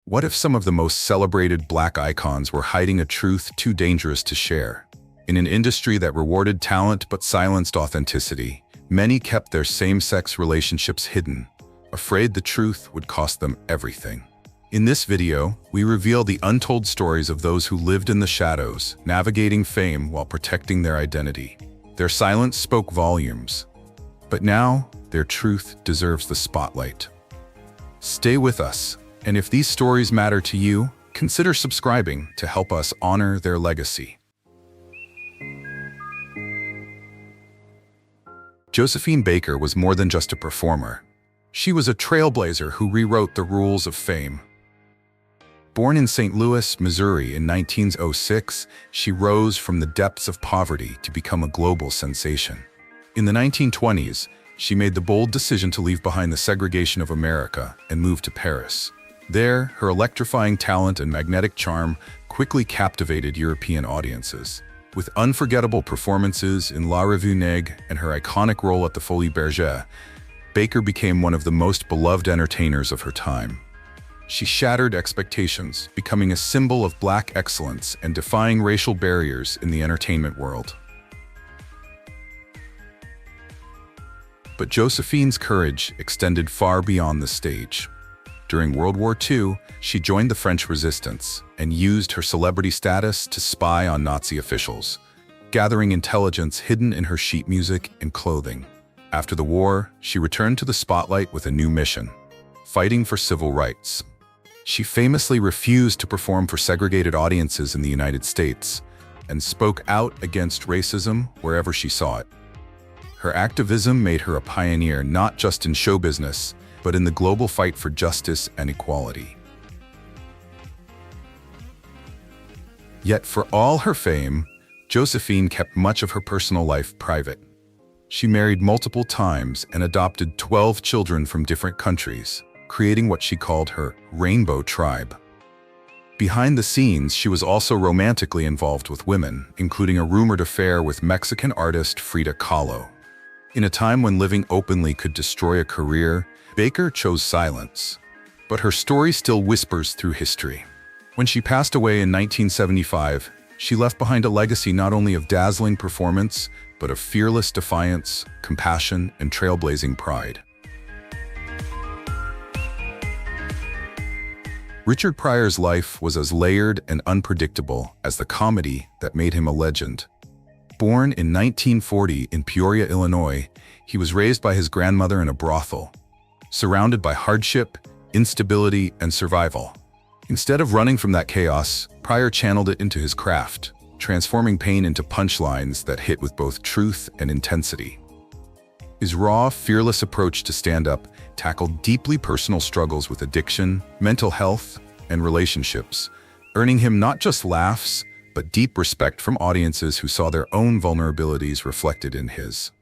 What if some of the most celebrated Black icons were hiding a truth too dangerous to share? In an industry that rewarded talent but silenced authenticity, many kept their same-sex relationships hidden, afraid the truth would cost them everything. In this video, we reveal the untold stories of those who lived in the shadows, navigating fame while protecting their identity. Their silence spoke volumes, but now their truth deserves the spotlight. Stay with us, and if these stories matter to you, consider subscribing to help us honor their legacy. Josephine Baker was more than just a performer. She was a trailblazer who rewrote the rules of fame. Born in St. Louis, Missouri in 1906, she rose from the depths of poverty to become a global sensation. In the 1920s, she made the bold decision to leave behind the segregation of America and move to Paris. There, her electrifying talent and magnetic charm quickly captivated European audiences. With unforgettable performances in La Revue Neg and her iconic role at the Folies Bergère, Baker became one of the most beloved entertainers of her time. She shattered expectations, becoming a symbol of Black excellence and defying racial barriers in the entertainment world. But Josephine's courage extended far beyond the stage. During World War II, she joined the French resistance and used her celebrity status to spy on Nazi officials, gathering intelligence hidden in her sheet music and clothing. After the war, she returned to the spotlight with a new mission: fighting for civil rights. She famously refused to perform for segregated audiences in the United States and spoke out against racism wherever she saw it. Her activism made her a pioneer not just in show business, but in the global fight for justice and equality. Yet for all her fame, Josephine kept much of her personal life private. She married multiple times and adopted 12 children from different countries, creating what she called her rainbow tribe. Behind the scenes, she was also romantically involved with women, including a rumored affair with Mexican artist Frida Kahlo. In a time when living openly could destroy a career, Baker chose silence, but her story still whispers through history. When she passed away in 1975, she left behind a legacy not only of dazzling performance, but of fearless defiance, compassion, and trailblazing pride. Richard Pryor's life was as layered and unpredictable as the comedy that made him a legend. Born in 1940 in Peoria, Illinois, he was raised by his grandmother in a brothel, surrounded by hardship, instability, and survival. Instead of running from that chaos, Pryor channeled it into his craft, transforming pain into punchlines that hit with both truth and intensity. His raw, fearless approach to stand-up tackled deeply personal struggles with addiction, mental health, and relationships, earning him not just laughs, but deep respect from audiences who saw their own vulnerabilities reflected in his.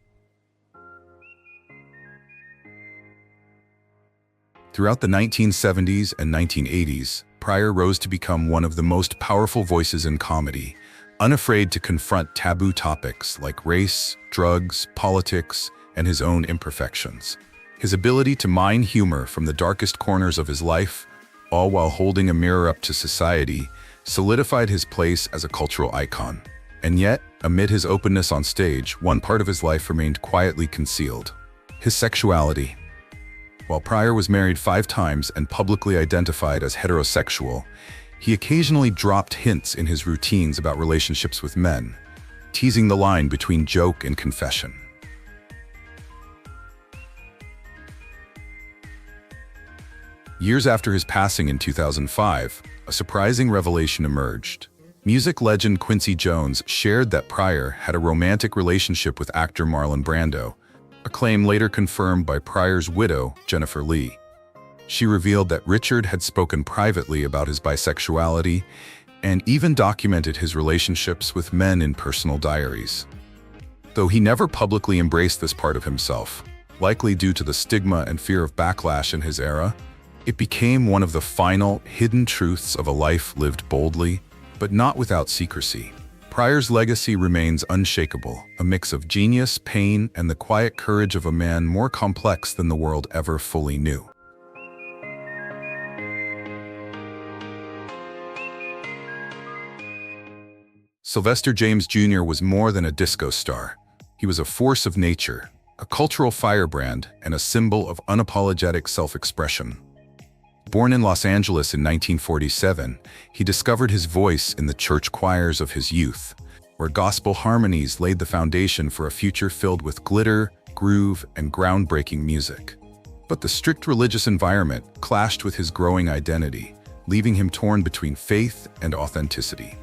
Throughout the 1970s and 1980s, Pryor rose to become one of the most powerful voices in comedy, unafraid to confront taboo topics like race, drugs, politics, and his own imperfections. His ability to mine humor from the darkest corners of his life, all while holding a mirror up to society, solidified his place as a cultural icon. And yet, amid his openness on stage, one part of his life remained quietly concealed: his sexuality. While Pryor was married 5 times and publicly identified as heterosexual, he occasionally dropped hints in his routines about relationships with men, teasing the line between joke and confession. Years after his passing in 2005, a surprising revelation emerged. Music legend Quincy Jones shared that Pryor had a romantic relationship with actor Marlon Brando, a claim later confirmed by Pryor's widow, Jennifer Lee. She revealed that Richard had spoken privately about his bisexuality and even documented his relationships with men in personal diaries. Though he never publicly embraced this part of himself, likely due to the stigma and fear of backlash in his era, it became one of the final, hidden truths of a life lived boldly, but not without secrecy. Pryor's legacy remains unshakable, a mix of genius, pain, and the quiet courage of a man more complex than the world ever fully knew. Sylvester James Jr. was more than a disco star. He was a force of nature, a cultural firebrand, and a symbol of unapologetic self-expression. Born in Los Angeles in 1947, he discovered his voice in the church choirs of his youth, where gospel harmonies laid the foundation for a future filled with glitter, groove, and groundbreaking music. But the strict religious environment clashed with his growing identity, leaving him torn between faith and authenticity.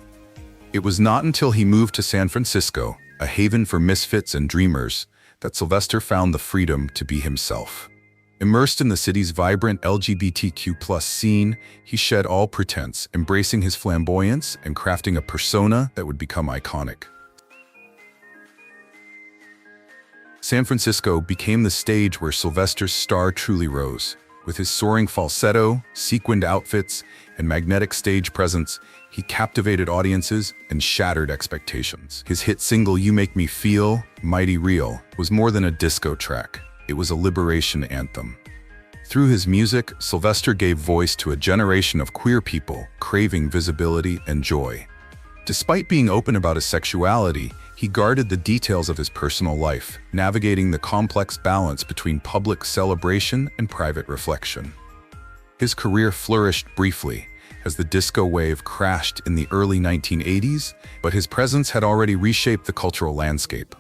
It was not until he moved to San Francisco, a haven for misfits and dreamers, that Sylvester found the freedom to be himself. Immersed in the city's vibrant LGBTQ+ scene, he shed all pretense, embracing his flamboyance and crafting a persona that would become iconic. San Francisco became the stage where Sylvester's star truly rose. With his soaring falsetto, sequined outfits, and magnetic stage presence, he captivated audiences and shattered expectations. His hit single "You Make Me Feel Mighty Real" was more than a disco track. It was a liberation anthem. Through his music, Sylvester gave voice to a generation of queer people craving visibility and joy. Despite being open about his sexuality, he guarded the details of his personal life, navigating the complex balance between public celebration and private reflection. His career flourished briefly as the disco wave crashed in the early 1980s, but his presence had already reshaped the cultural landscape.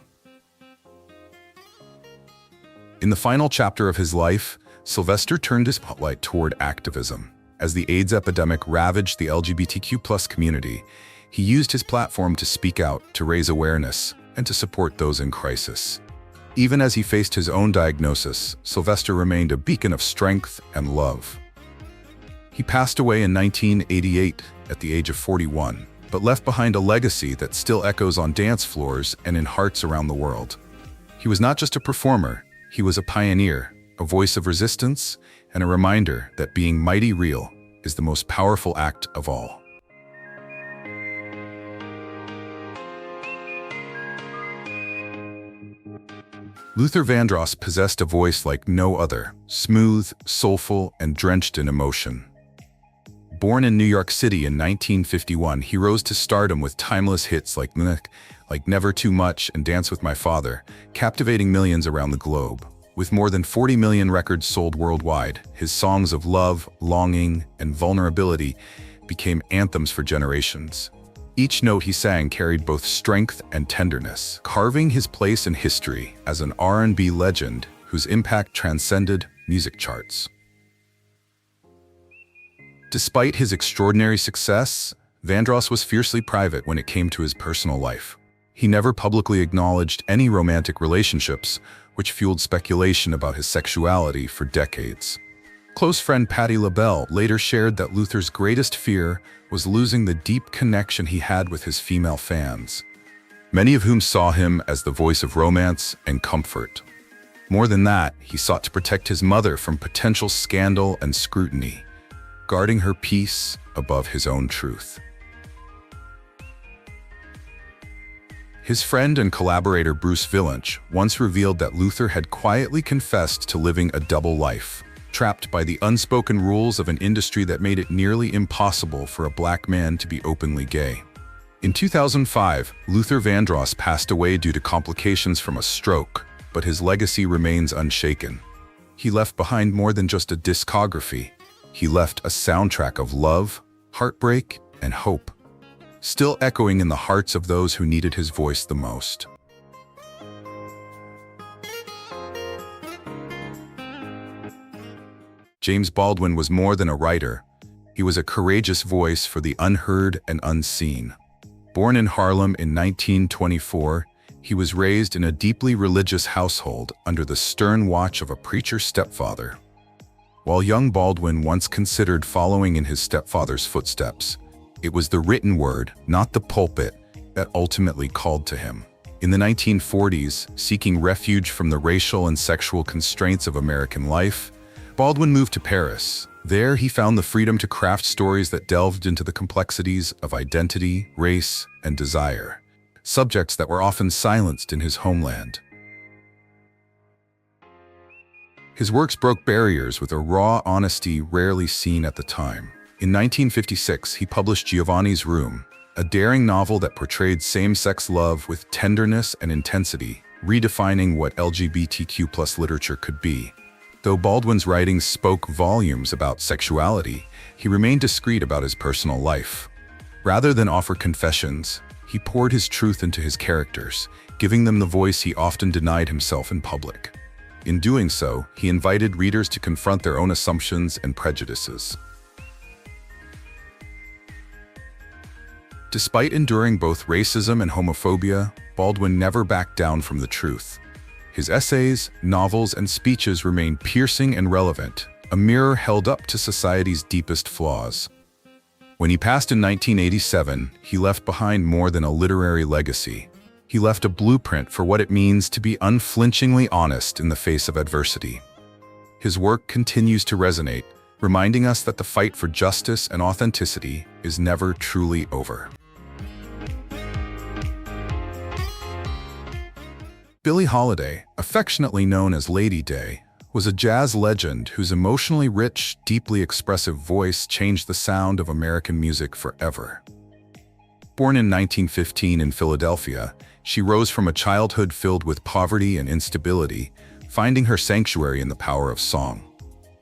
In the final chapter of his life, Sylvester turned his spotlight toward activism. As the AIDS epidemic ravaged the LGBTQ+ community, he used his platform to speak out, to raise awareness, and to support those in crisis. Even as he faced his own diagnosis, Sylvester remained a beacon of strength and love. He passed away in 1988 at the age of 41, but left behind a legacy that still echoes on dance floors and in hearts around the world. He was not just a performer, he was a pioneer, a voice of resistance, and a reminder that being mighty real is the most powerful act of all. Luther Vandross possessed a voice like no other, smooth, soulful, and drenched in emotion. Born in New York City in 1951, he rose to stardom with timeless hits like Never Too Much and Dance with My Father, captivating millions around the globe. With more than 40 million records sold worldwide, his songs of love, longing, and vulnerability became anthems for generations. Each note he sang carried both strength and tenderness, carving his place in history as an R&B legend whose impact transcended music charts. Despite his extraordinary success, Vandross was fiercely private when it came to his personal life. He never publicly acknowledged any romantic relationships, which fueled speculation about his sexuality for decades. Close friend Patti LaBelle later shared that Luther's greatest fear was losing the deep connection he had with his female fans, many of whom saw him as the voice of romance and comfort. More than that, he sought to protect his mother from potential scandal and scrutiny, guarding her peace above his own truth. His friend and collaborator Bruce Vilanch once revealed that Luther had quietly confessed to living a double life, trapped by the unspoken rules of an industry that made it nearly impossible for a black man to be openly gay. In 2005, Luther Vandross passed away due to complications from a stroke, but his legacy remains unshaken. He left behind more than just a discography. He left a soundtrack of love, heartbreak, and hope, still echoing in the hearts of those who needed his voice the most. James Baldwin was more than a writer. He was a courageous voice for the unheard and unseen. Born in Harlem in 1924, he was raised in a deeply religious household under the stern watch of a preacher stepfather. While young Baldwin once considered following in his stepfather's footsteps, it was the written word, not the pulpit, that ultimately called to him. In the 1940s, seeking refuge from the racial and sexual constraints of American life, Baldwin moved to Paris. There, he found the freedom to craft stories that delved into the complexities of identity, race, and desire, subjects that were often silenced in his homeland. His works broke barriers with a raw honesty rarely seen at the time. In 1956, he published Giovanni's Room, a daring novel that portrayed same-sex love with tenderness and intensity, redefining what LGBTQ+ literature could be. Though Baldwin's writings spoke volumes about sexuality, he remained discreet about his personal life. Rather than offer confessions, he poured his truth into his characters, giving them the voice he often denied himself in public. In doing so, he invited readers to confront their own assumptions and prejudices. Despite enduring both racism and homophobia, Baldwin never backed down from the truth. His essays, novels, and speeches remain piercing and relevant, a mirror held up to society's deepest flaws. When he passed in 1987, he left behind more than a literary legacy. He left a blueprint for what it means to be unflinchingly honest in the face of adversity. His work continues to resonate, reminding us that the fight for justice and authenticity is never truly over. Billie Holiday, affectionately known as Lady Day, was a jazz legend whose emotionally rich, deeply expressive voice changed the sound of American music forever. Born in 1915 in Philadelphia, she rose from a childhood filled with poverty and instability, finding her sanctuary in the power of song.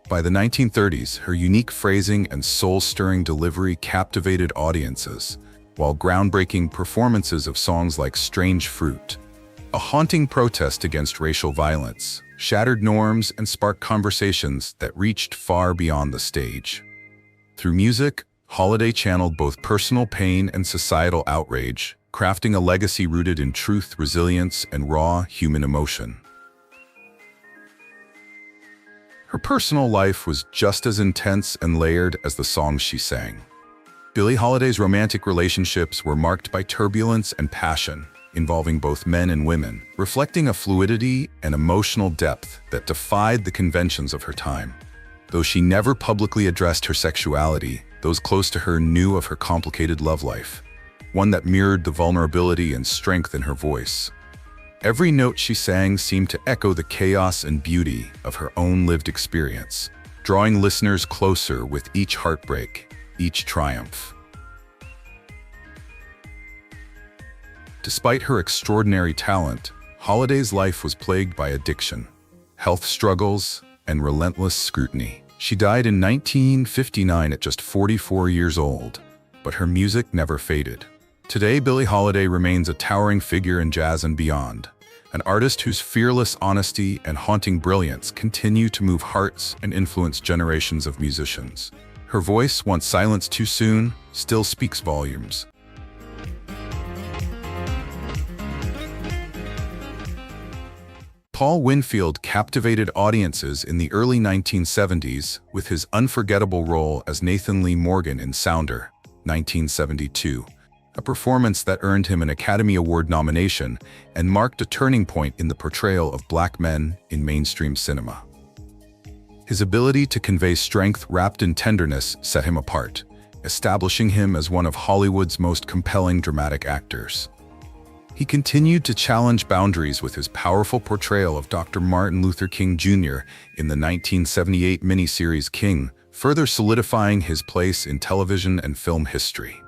By the 1930s, her unique phrasing and soul-stirring delivery captivated audiences, while groundbreaking performances of songs like Strange Fruit, a haunting protest against racial violence, shattered norms and sparked conversations that reached far beyond the stage. Through music, Holiday channeled both personal pain and societal outrage, crafting a legacy rooted in truth, resilience, and raw human emotion. Her personal life was just as intense and layered as the songs she sang. Billie Holiday's romantic relationships were marked by turbulence and passion, involving both men and women, reflecting a fluidity and emotional depth that defied the conventions of her time. Though she never publicly addressed her sexuality, those close to her knew of her complicated love life, one that mirrored the vulnerability and strength in her voice. Every note she sang seemed to echo the chaos and beauty of her own lived experience, drawing listeners closer with each heartbreak, each triumph. Despite her extraordinary talent, Holiday's life was plagued by addiction, health struggles, and relentless scrutiny. She died in 1959 at just 44 years old, but her music never faded. Today, Billie Holiday remains a towering figure in jazz and beyond, an artist whose fearless honesty and haunting brilliance continue to move hearts and influence generations of musicians. Her voice, once silenced too soon, still speaks volumes. Paul Winfield captivated audiences in the early 1970s with his unforgettable role as Nathan Lee Morgan in Sounder, 1972, a performance that earned him an Academy Award nomination and marked a turning point in the portrayal of Black men in mainstream cinema. His ability to convey strength wrapped in tenderness set him apart, establishing him as one of Hollywood's most compelling dramatic actors. He continued to challenge boundaries with his powerful portrayal of Dr. Martin Luther King Jr. in the 1978 miniseries King, further solidifying his place in television and film history.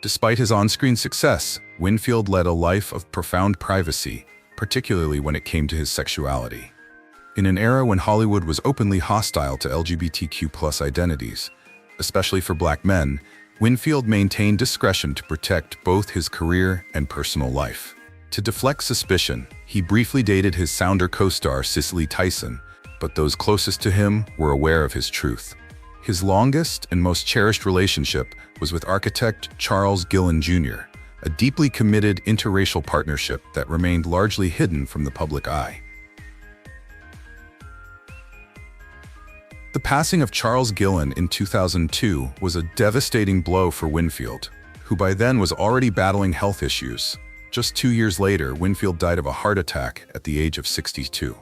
Despite his on-screen success, Winfield led a life of profound privacy, particularly when it came to his sexuality. In an era when Hollywood was openly hostile to LGBTQ+ identities, especially for Black men, Winfield maintained discretion to protect both his career and personal life. To deflect suspicion, he briefly dated his Sounder co-star Cicely Tyson, but those closest to him were aware of his truth. His longest and most cherished relationship was with architect Charles Gillen Jr., a deeply committed interracial partnership that remained largely hidden from the public eye. The passing of Charles Gillen in 2002 was a devastating blow for Winfield, who by then was already battling health issues. Just 2 years later, Winfield died of a heart attack at the age of 62.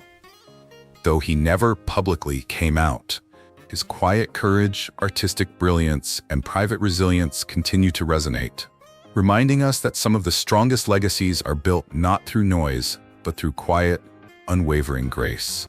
Though he never publicly came out, his quiet courage, artistic brilliance, and private resilience continue to resonate, reminding us that some of the strongest legacies are built not through noise, but through quiet, unwavering grace.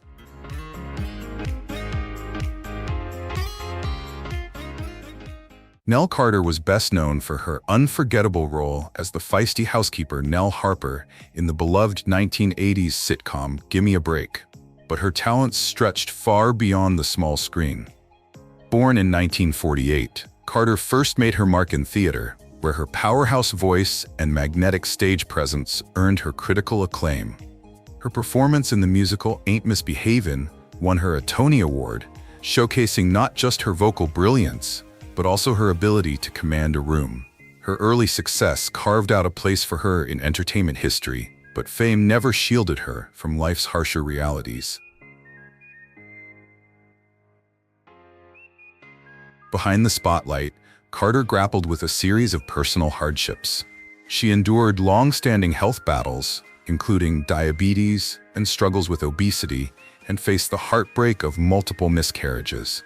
Nell Carter was best known for her unforgettable role as the feisty housekeeper Nell Harper in the beloved 1980s sitcom Gimme a Break, but her talents stretched far beyond the small screen. Born in 1948, Carter first made her mark in theater, where her powerhouse voice and magnetic stage presence earned her critical acclaim. Her performance in the musical Ain't Misbehavin' won her a Tony Award, showcasing not just her vocal brilliance, but also her ability to command a room. Her early success carved out a place for her in entertainment history, but fame never shielded her from life's harsher realities. Behind the spotlight, Carter grappled with a series of personal hardships. She endured long-standing health battles, including diabetes and struggles with obesity, and faced the heartbreak of multiple miscarriages.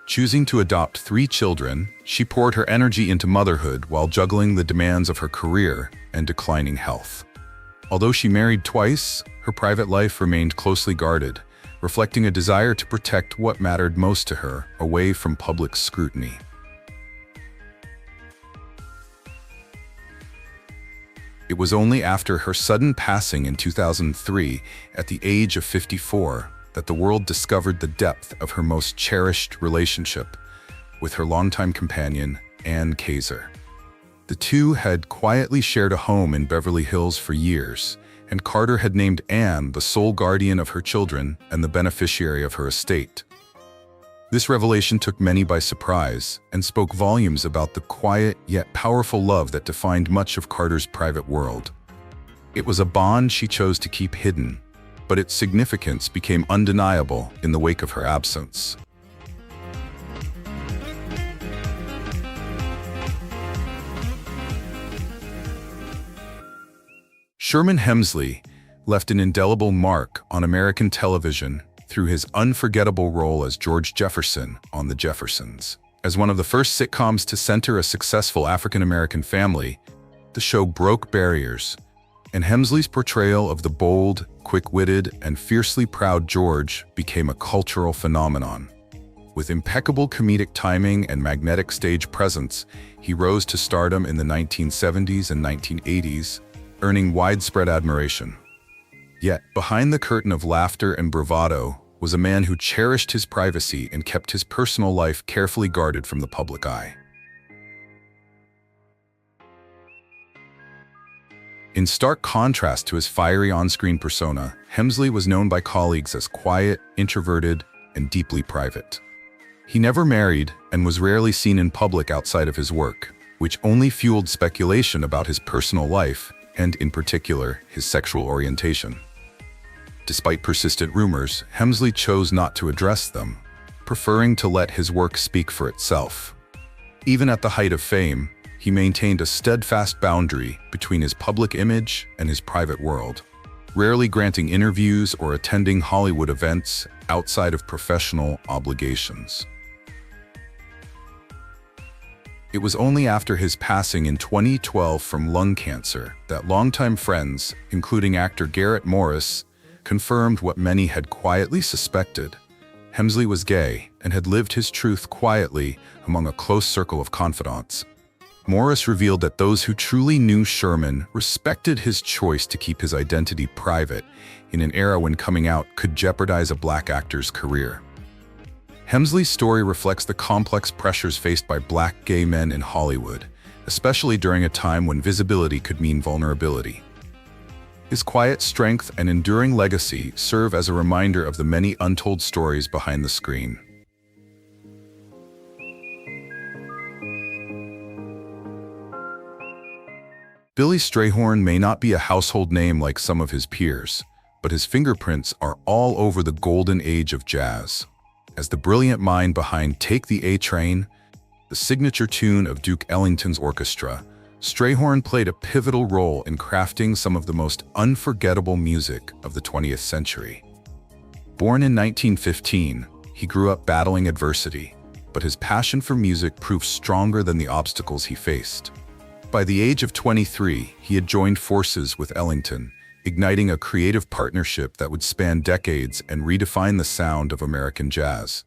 Choosing to adopt 3 children, she poured her energy into motherhood while juggling the demands of her career and declining health. Although she married twice, her private life remained closely guarded, reflecting a desire to protect what mattered most to her away from public scrutiny. It was only after her sudden passing in 2003, at the age of 54, that the world discovered the depth of her most cherished relationship with her longtime companion, Ann Kaiser. The two had quietly shared a home in Beverly Hills for years, and Carter had named Ann the sole guardian of her children and the beneficiary of her estate. This revelation took many by surprise and spoke volumes about the quiet yet powerful love that defined much of Carter's private world. It was a bond she chose to keep hidden, but its significance became undeniable in the wake of her absence. Sherman Hemsley left an indelible mark on American television through his unforgettable role as George Jefferson on The Jeffersons. As one of the first sitcoms to center a successful African-American family, the show broke barriers, and Hemsley's portrayal of the bold, quick-witted, and fiercely proud George became a cultural phenomenon. With impeccable comedic timing and magnetic stage presence, he rose to stardom in the 1970s and 1980s, earning widespread admiration. Yet, behind the curtain of laughter and bravado was a man who cherished his privacy and kept his personal life carefully guarded from the public eye. In stark contrast to his fiery on-screen persona, Hemsley was known by colleagues as quiet, introverted, and deeply private. He never married and was rarely seen in public outside of his work, which only fueled speculation about his personal life and, in particular, his sexual orientation. Despite persistent rumors, Hemsley chose not to address them, preferring to let his work speak for itself. Even at the height of fame, he maintained a steadfast boundary between his public image and his private world, rarely granting interviews or attending Hollywood events outside of professional obligations. It was only after his passing in 2012 from lung cancer that longtime friends, including actor Garrett Morris, confirmed what many had quietly suspected. Hemsley was gay and had lived his truth quietly among a close circle of confidants. Morris revealed that those who truly knew Sherman respected his choice to keep his identity private in an era when coming out could jeopardize a black actor's career. Hemsley's story reflects the complex pressures faced by black gay men in Hollywood, especially during a time when visibility could mean vulnerability. His quiet strength and enduring legacy serve as a reminder of the many untold stories behind the screen. Billy Strayhorn may not be a household name like some of his peers, but his fingerprints are all over the golden age of jazz. As the brilliant mind behind Take the A-Train, the signature tune of Duke Ellington's orchestra, Strayhorn played a pivotal role in crafting some of the most unforgettable music of the 20th century. Born in 1915, he grew up battling adversity, but his passion for music proved stronger than the obstacles he faced. By the age of 23, he had joined forces with Ellington, igniting a creative partnership that would span decades and redefine the sound of American jazz.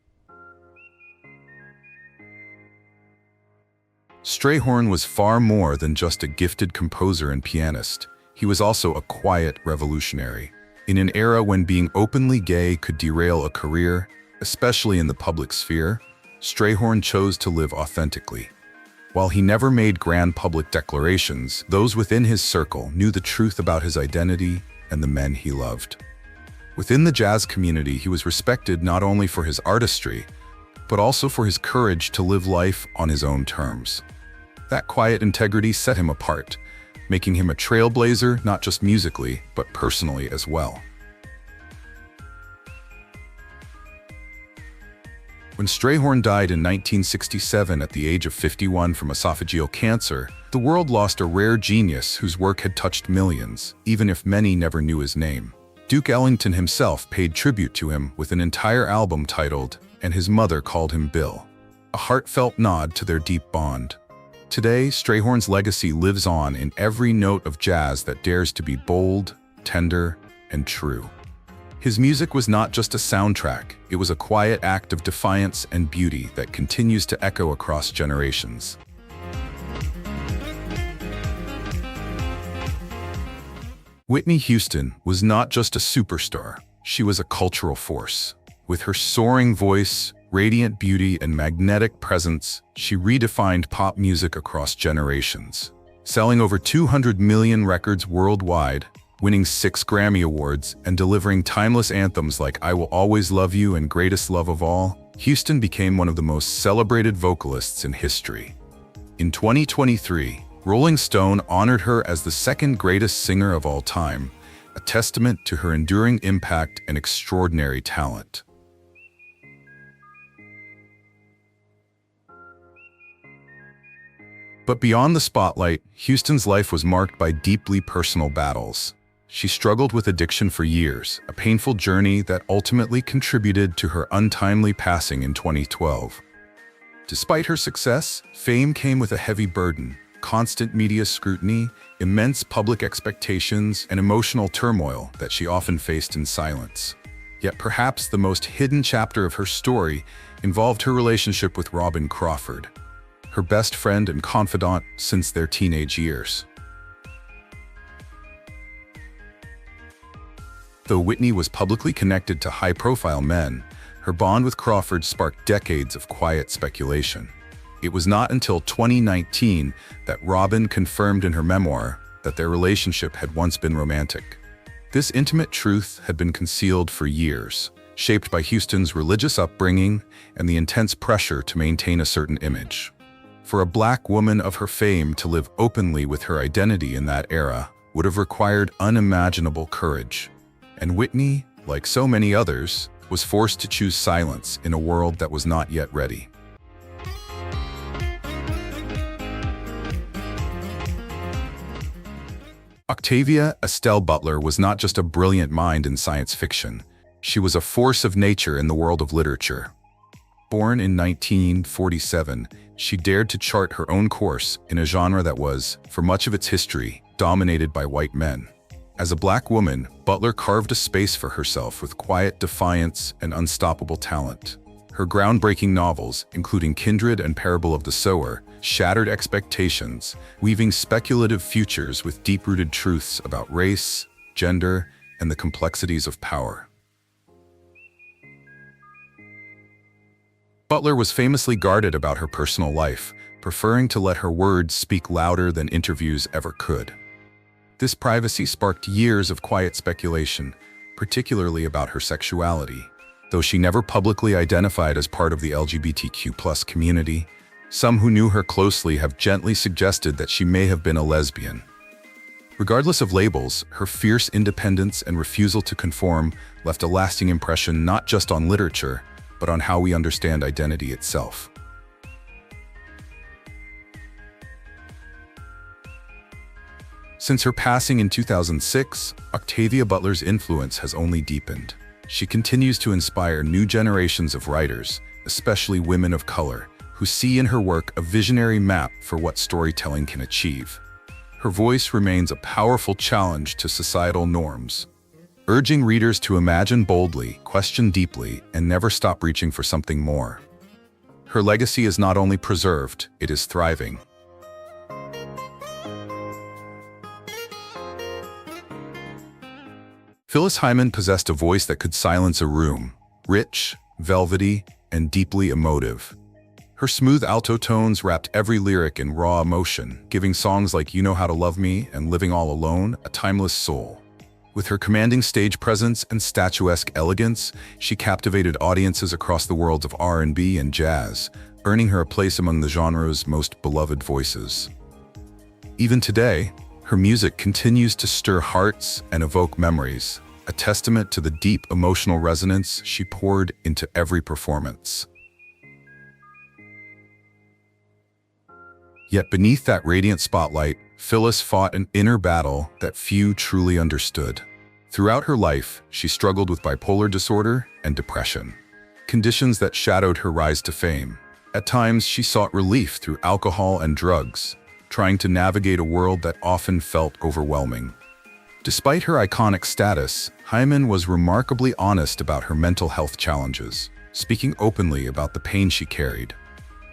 Strayhorn was far more than just a gifted composer and pianist. He was also a quiet revolutionary. In an era when being openly gay could derail a career, especially in the public sphere, Strayhorn chose to live authentically. While he never made grand public declarations, those within his circle knew the truth about his identity and the men he loved. Within the jazz community, he was respected not only for his artistry, but also for his courage to live life on his own terms. That quiet integrity set him apart, making him a trailblazer not just musically, but personally as well. When Strayhorn died in 1967 at the age of 51 from esophageal cancer, the world lost a rare genius whose work had touched millions, even if many never knew his name. Duke Ellington himself paid tribute to him with an entire album titled "And His Mother Called Him Bill," a heartfelt nod to their deep bond. Today, Strayhorn's legacy lives on in every note of jazz that dares to be bold, tender, and true. His music was not just a soundtrack, it was a quiet act of defiance and beauty that continues to echo across generations. Whitney Houston was not just a superstar, she was a cultural force. With her soaring voice, radiant beauty, and magnetic presence, she redefined pop music across generations. Selling over 200 million records worldwide, winning 6 Grammy Awards, and delivering timeless anthems like "I Will Always Love You" and "Greatest Love of All," Houston became one of the most celebrated vocalists in history. In 2023, Rolling Stone honored her as the second greatest singer of all time, a testament to her enduring impact and extraordinary talent. But beyond the spotlight, Houston's life was marked by deeply personal battles. She struggled with addiction for years, a painful journey that ultimately contributed to her untimely passing in 2012. Despite her success, fame came with a heavy burden: constant media scrutiny, immense public expectations, and emotional turmoil that she often faced in silence. Yet perhaps the most hidden chapter of her story involved her relationship with Robin Crawford, her best friend and confidant since their teenage years. Though Whitney was publicly connected to high-profile men, her bond with Crawford sparked decades of quiet speculation. It was not until 2019 that Robin confirmed in her memoir that their relationship had once been romantic. This intimate truth had been concealed for years, shaped by Houston's religious upbringing and the intense pressure to maintain a certain image. For a Black woman of her fame to live openly with her identity in that era would have required unimaginable courage. And Whitney, like so many others, was forced to choose silence in a world that was not yet ready. Octavia Estelle Butler was not just a brilliant mind in science fiction. She was a force of nature in the world of literature. Born in 1947, she dared to chart her own course in a genre that was, for much of its history, dominated by white men. As a Black woman, Butler carved a space for herself with quiet defiance and unstoppable talent. Her groundbreaking novels, including Kindred and Parable of the Sower, shattered expectations, weaving speculative futures with deep-rooted truths about race, gender, and the complexities of power. Butler was famously guarded about her personal life, preferring to let her words speak louder than interviews ever could. This privacy sparked years of quiet speculation, particularly about her sexuality. Though she never publicly identified as part of the LGBTQ+ community, some who knew her closely have gently suggested that she may have been a lesbian. Regardless of labels, her fierce independence and refusal to conform left a lasting impression not just on literature, but on how we understand identity itself. Since her passing in 2006, Octavia Butler's influence has only deepened. She continues to inspire new generations of writers, especially women of color, who see in her work a visionary map for what storytelling can achieve. Her voice remains a powerful challenge to societal norms, urging readers to imagine boldly, question deeply, and never stop reaching for something more. Her legacy is not only preserved, it is thriving. Phyllis Hyman possessed a voice that could silence a room, rich, velvety, and deeply emotive. Her smooth alto tones wrapped every lyric in raw emotion, giving songs like You Know How to Love Me and Living All Alone a timeless soul. With her commanding stage presence and statuesque elegance, she captivated audiences across the worlds of R&B and jazz, earning her a place among the genre's most beloved voices. Even today, her music continues to stir hearts and evoke memories, a testament to the deep emotional resonance she poured into every performance. Yet beneath that radiant spotlight, Phyllis fought an inner battle that few truly understood. Throughout her life, she struggled with bipolar disorder and depression, conditions that shadowed her rise to fame. At times, she sought relief through alcohol and drugs, trying to navigate a world that often felt overwhelming. Despite her iconic status, Hyman was remarkably honest about her mental health challenges, speaking openly about the pain she carried.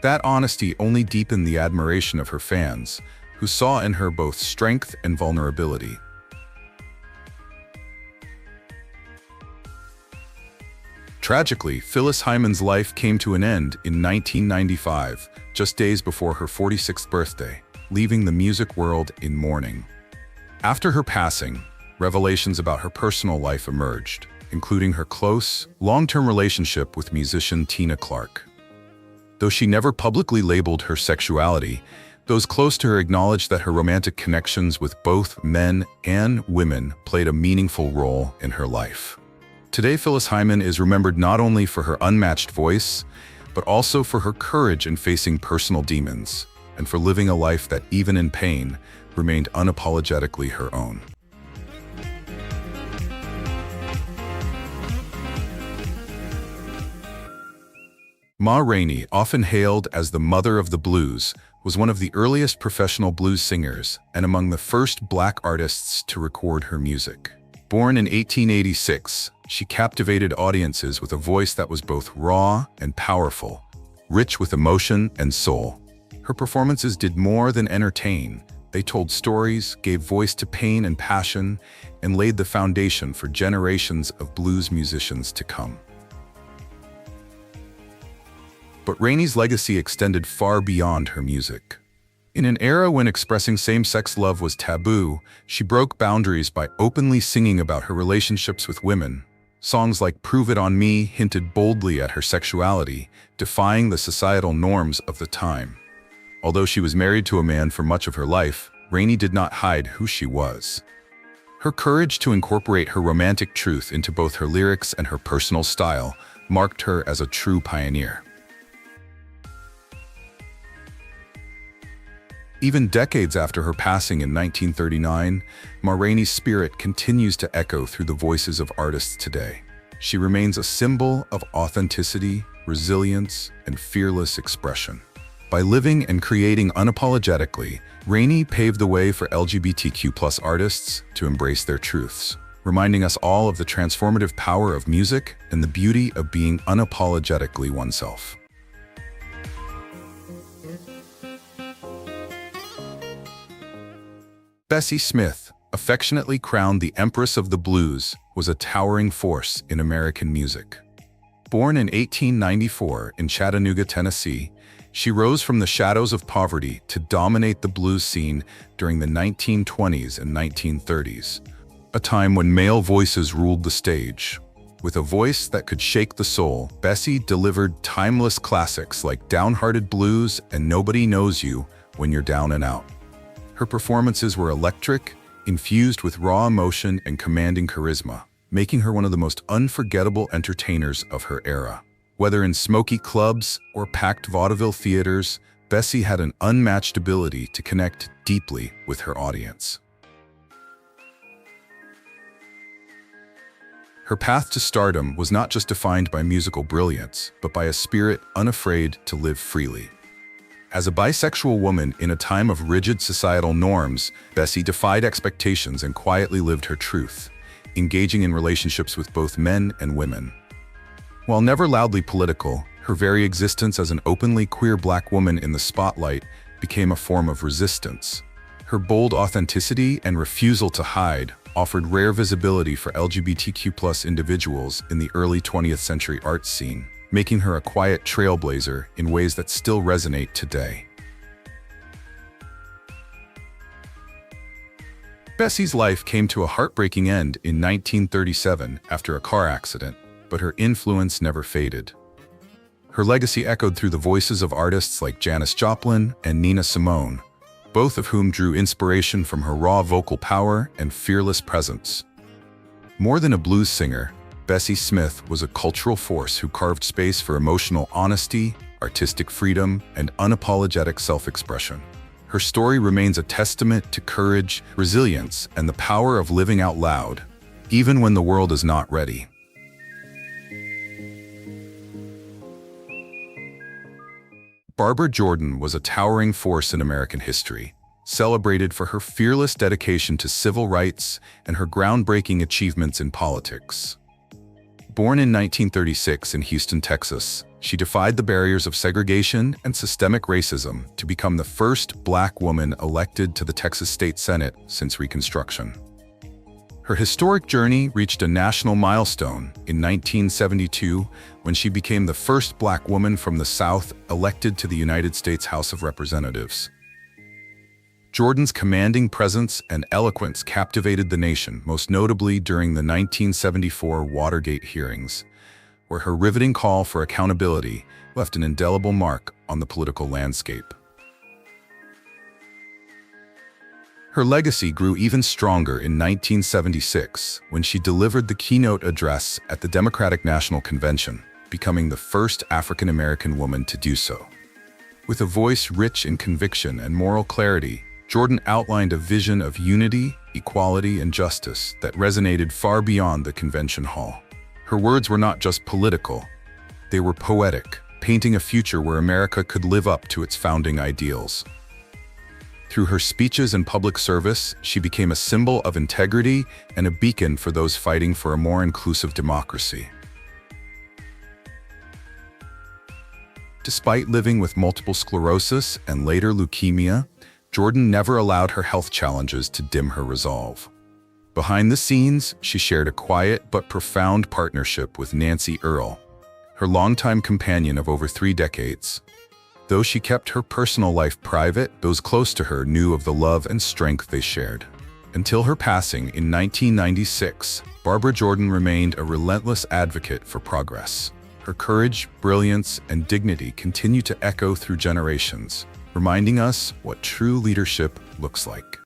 That honesty only deepened the admiration of her fans, who saw in her both strength and vulnerability. Tragically, Phyllis Hyman's life came to an end in 1995, just days before her 46th birthday, leaving the music world in mourning. After her passing, revelations about her personal life emerged, including her close, long-term relationship with musician Tina Clark. Though she never publicly labeled her sexuality, those close to her acknowledged that her romantic connections with both men and women played a meaningful role in her life. Today, Phyllis Hyman is remembered not only for her unmatched voice, but also for her courage in facing personal demons, and for living a life that, even in pain, remained unapologetically her own. Ma Rainey, often hailed as the mother of the blues, was one of the earliest professional blues singers and among the first Black artists to record her music. Born in 1886, she captivated audiences with a voice that was both raw and powerful, rich with emotion and soul. Her performances did more than entertain. They told stories, gave voice to pain and passion, and laid the foundation for generations of blues musicians to come. But Rainey's legacy extended far beyond her music. In an era when expressing same-sex love was taboo, she broke boundaries by openly singing about her relationships with women. Songs like Prove It On Me hinted boldly at her sexuality, defying the societal norms of the time. Although she was married to a man for much of her life, Rainey did not hide who she was. Her courage to incorporate her romantic truth into both her lyrics and her personal style marked her as a true pioneer. Even decades after her passing in 1939, Ma Rainey's spirit continues to echo through the voices of artists today. She remains a symbol of authenticity, resilience, and fearless expression. By living and creating unapologetically, Rainey paved the way for LGBTQ+ artists to embrace their truths, reminding us all of the transformative power of music and the beauty of being unapologetically oneself. Bessie Smith, affectionately crowned the Empress of the Blues, was a towering force in American music. Born in 1894 in Chattanooga, Tennessee, she rose from the shadows of poverty to dominate the blues scene during the 1920s and 1930s, a time when male voices ruled the stage. With a voice that could shake the soul, Bessie delivered timeless classics like Downhearted Blues and Nobody Knows You When You're Down and Out. Her performances were electric, infused with raw emotion and commanding charisma, making her one of the most unforgettable entertainers of her era. Whether in smoky clubs or packed vaudeville theaters, Bessie had an unmatched ability to connect deeply with her audience. Her path to stardom was not just defined by musical brilliance, but by a spirit unafraid to live freely. As a bisexual woman in a time of rigid societal norms, Bessie defied expectations and quietly lived her truth, engaging in relationships with both men and women. While never loudly political, her very existence as an openly queer Black woman in the spotlight became a form of resistance. Her bold authenticity and refusal to hide offered rare visibility for LGBTQ+ individuals in the early 20th century art scene, making her a quiet trailblazer in ways that still resonate today. Bessie's life came to a heartbreaking end in 1937 after a car accident, but her influence never faded. Her legacy echoed through the voices of artists like Janis Joplin and Nina Simone, both of whom drew inspiration from her raw vocal power and fearless presence. More than a blues singer, Bessie Smith was a cultural force who carved space for emotional honesty, artistic freedom, and unapologetic self-expression. Her story remains a testament to courage, resilience, and the power of living out loud, even when the world is not ready. Barbara Jordan was a towering force in American history, celebrated for her fearless dedication to civil rights and her groundbreaking achievements in politics. Born in 1936 in Houston, Texas, she defied the barriers of segregation and systemic racism to become the first Black woman elected to the Texas State Senate since Reconstruction. Her historic journey reached a national milestone in 1972 when she became the first Black woman from the South elected to the United States House of Representatives. Jordan's commanding presence and eloquence captivated the nation, most notably during the 1974 Watergate hearings, where her riveting call for accountability left an indelible mark on the political landscape. Her legacy grew even stronger in 1976 when she delivered the keynote address at the Democratic National Convention, becoming the first African-American woman to do so. With a voice rich in conviction and moral clarity, Jordan outlined a vision of unity, equality, and justice that resonated far beyond the convention hall. Her words were not just political, they were poetic, painting a future where America could live up to its founding ideals. Through her speeches and public service, she became a symbol of integrity and a beacon for those fighting for a more inclusive democracy. Despite living with multiple sclerosis and later leukemia, Jordan never allowed her health challenges to dim her resolve. Behind the scenes, she shared a quiet but profound partnership with Nancy Earle, her longtime companion of over 3 decades. Though she kept her personal life private, those close to her knew of the love and strength they shared. Until her passing in 1996, Barbara Jordan remained a relentless advocate for progress. Her courage, brilliance, and dignity continue to echo through generations, reminding us what true leadership looks like.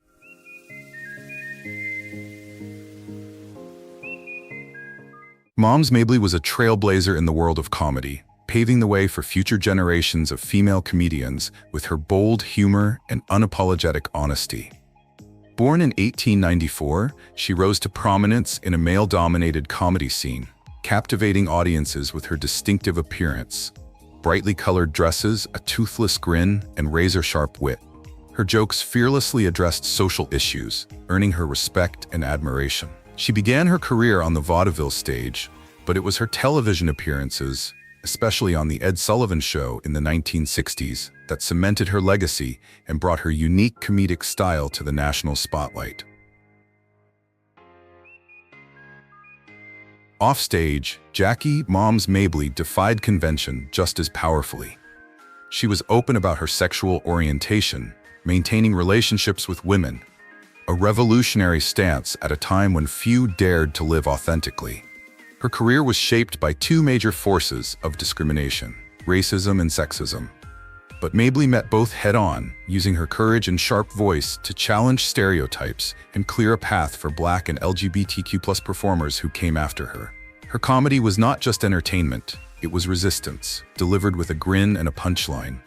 Moms Mabley was a trailblazer in the world of comedy, paving the way for future generations of female comedians with her bold humor and unapologetic honesty. Born in 1894, she rose to prominence in a male-dominated comedy scene, captivating audiences with her distinctive appearance, brightly colored dresses, a toothless grin, and razor-sharp wit. Her jokes fearlessly addressed social issues, earning her respect and admiration. She began her career on the vaudeville stage, but it was her television appearances, especially on The Ed Sullivan Show in the 1960s, that cemented her legacy and brought her unique comedic style to the national spotlight. Offstage, Jackie "Moms" Mabley defied convention just as powerfully. She was open about her sexual orientation, maintaining relationships with women, a revolutionary stance at a time when few dared to live authentically. Her career was shaped by 2 major forces of discrimination, racism and sexism. But Mabley met both head-on, using her courage and sharp voice to challenge stereotypes and clear a path for Black and LGBTQ+ performers who came after her. Her comedy was not just entertainment, it was resistance, delivered with a grin and a punchline.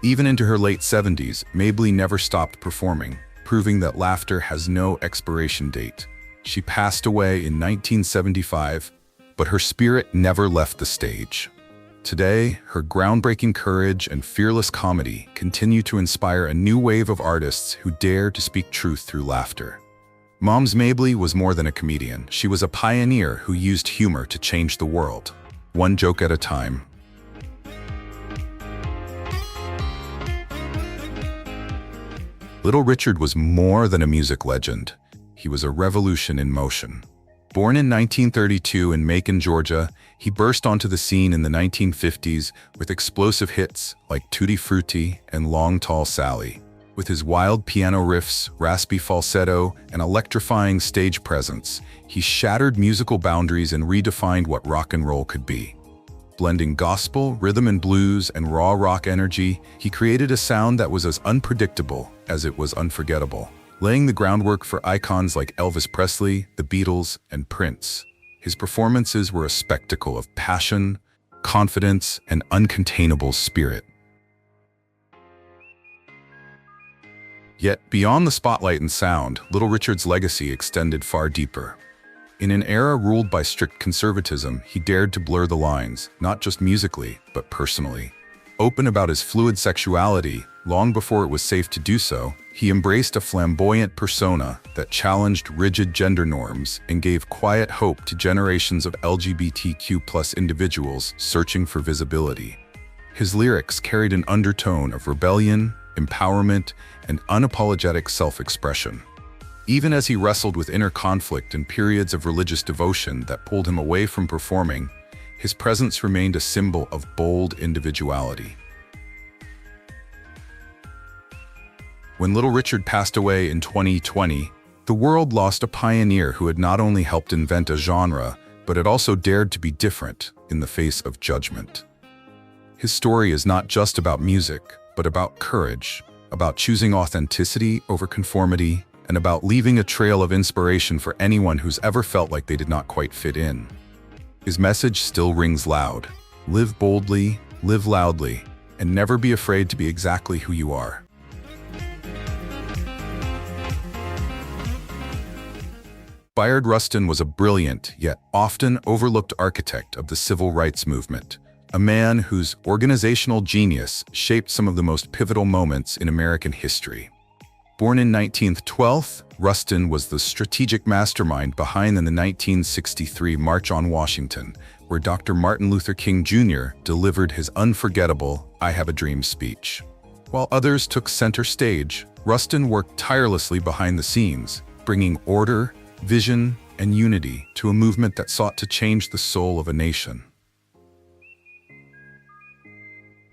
Even into her late 70s, Mabley never stopped performing, proving that laughter has no expiration date. She passed away in 1975, but her spirit never left the stage. Today, her groundbreaking courage and fearless comedy continue to inspire a new wave of artists who dare to speak truth through laughter. Moms Mabley was more than a comedian. She was a pioneer who used humor to change the world, one joke at a time. Little Richard was more than a music legend. He was a revolution in motion. Born in 1932 in Macon, Georgia, he burst onto the scene in the 1950s with explosive hits like Tutti Frutti and Long Tall Sally. With his wild piano riffs, raspy falsetto, and electrifying stage presence, he shattered musical boundaries and redefined what rock and roll could be. Blending gospel, rhythm and blues, and raw rock energy, he created a sound that was as unpredictable as it was unforgettable, laying the groundwork for icons like Elvis Presley, the Beatles, and Prince. His performances were a spectacle of passion, confidence, and uncontainable spirit. Yet, beyond the spotlight and sound, Little Richard's legacy extended far deeper. In an era ruled by strict conservatism, he dared to blur the lines, not just musically, but personally. Open about his fluid sexuality, long before it was safe to do so, he embraced a flamboyant persona that challenged rigid gender norms and gave quiet hope to generations of LGBTQ+ individuals searching for visibility. His lyrics carried an undertone of rebellion, empowerment, and unapologetic self-expression. Even as he wrestled with inner conflict and periods of religious devotion that pulled him away from performing, his presence remained a symbol of bold individuality. When Little Richard passed away in 2020, the world lost a pioneer who had not only helped invent a genre, but had also dared to be different in the face of judgment. His story is not just about music, but about courage, about choosing authenticity over conformity, and about leaving a trail of inspiration for anyone who's ever felt like they did not quite fit in. His message still rings loud: live boldly, live loudly, and never be afraid to be exactly who you are. Bayard Rustin was a brilliant, yet often overlooked architect of the civil rights movement, a man whose organizational genius shaped some of the most pivotal moments in American history. Born in 1912, Rustin was the strategic mastermind behind the 1963 March on Washington, where Dr. Martin Luther King Jr. delivered his unforgettable "I Have a Dream" speech. While others took center stage, Rustin worked tirelessly behind the scenes, bringing order, vision, and unity to a movement that sought to change the soul of a nation.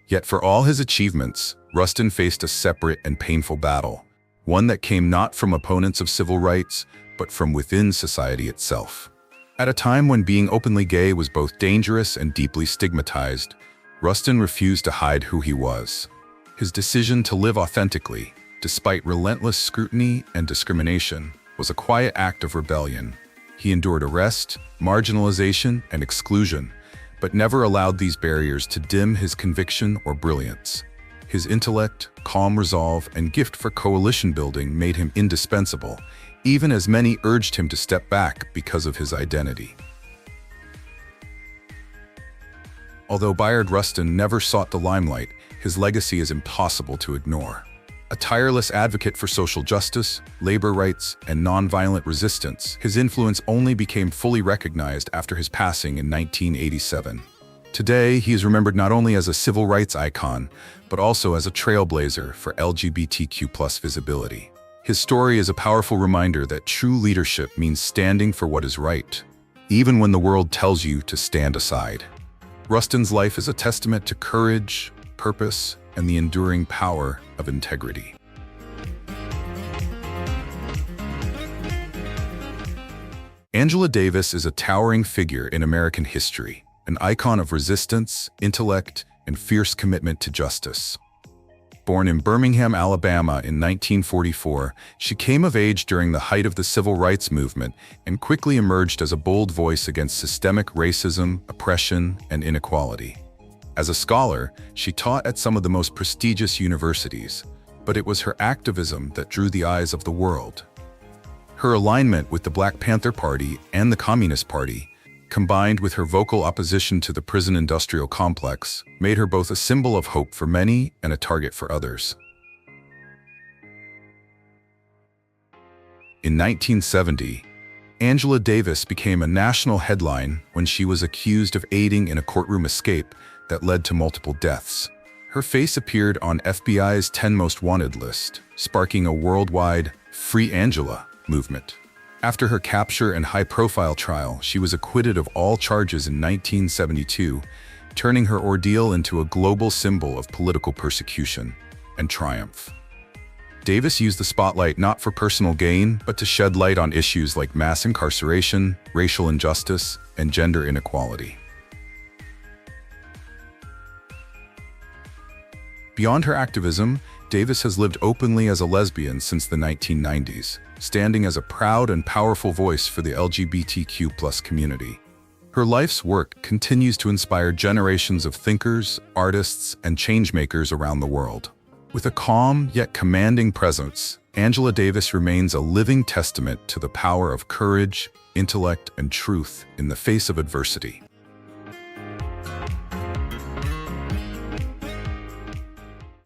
Yet for all his achievements, Rustin faced a separate and painful battle, one that came not from opponents of civil rights, but from within society itself. At a time when being openly gay was both dangerous and deeply stigmatized, Rustin refused to hide who he was. His decision to live authentically, despite relentless scrutiny and discrimination, was a quiet act of rebellion. He endured arrest, marginalization, and exclusion, but never allowed these barriers to dim his conviction or brilliance. His intellect, calm resolve, and gift for coalition building made him indispensable, even as many urged him to step back because of his identity. Although Bayard Rustin never sought the limelight, his legacy is impossible to ignore. A tireless advocate for social justice, labor rights, and nonviolent resistance, his influence only became fully recognized after his passing in 1987. Today, he is remembered not only as a civil rights icon, but also as a trailblazer for LGBTQ+ visibility. His story is a powerful reminder that true leadership means standing for what is right, even when the world tells you to stand aside. Rustin's life is a testament to courage, purpose, and the enduring power of integrity. Angela Davis is a towering figure in American history, an icon of resistance, intellect, and fierce commitment to justice. Born in Birmingham, Alabama in 1944, she came of age during the height of the civil rights movement and quickly emerged as a bold voice against systemic racism, oppression, and inequality. As a scholar, she taught at some of the most prestigious universities, but it was her activism that drew the eyes of the world. Her alignment with the Black Panther Party and the Communist Party, combined with her vocal opposition to the prison industrial complex, made her both a symbol of hope for many and a target for others. In 1970, Angela Davis became a national headline when she was accused of aiding in a courtroom escape that led to multiple deaths. Her face appeared on FBI's 10 Most Wanted list, sparking a worldwide "Free Angela" movement. After her capture and high-profile trial, she was acquitted of all charges in 1972, turning her ordeal into a global symbol of political persecution and triumph. Davis used the spotlight not for personal gain, but to shed light on issues like mass incarceration, racial injustice, and gender inequality. Beyond her activism, Davis has lived openly as a lesbian since the 1990s, standing as a proud and powerful voice for the LGBTQ+ community. Her life's work continues to inspire generations of thinkers, artists, and changemakers around the world. With a calm yet commanding presence, Angela Davis remains a living testament to the power of courage, intellect, and truth in the face of adversity.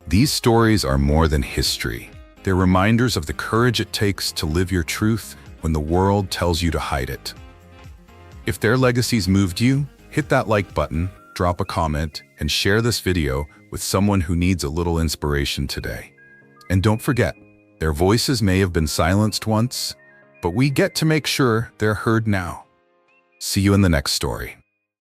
These stories are more than history. They're reminders of the courage it takes to live your truth when the world tells you to hide it. If their legacies moved you, hit that like button, drop a comment, and share this video with someone who needs a little inspiration today. And don't forget, their voices may have been silenced once, but we get to make sure they're heard now. See you in the next story.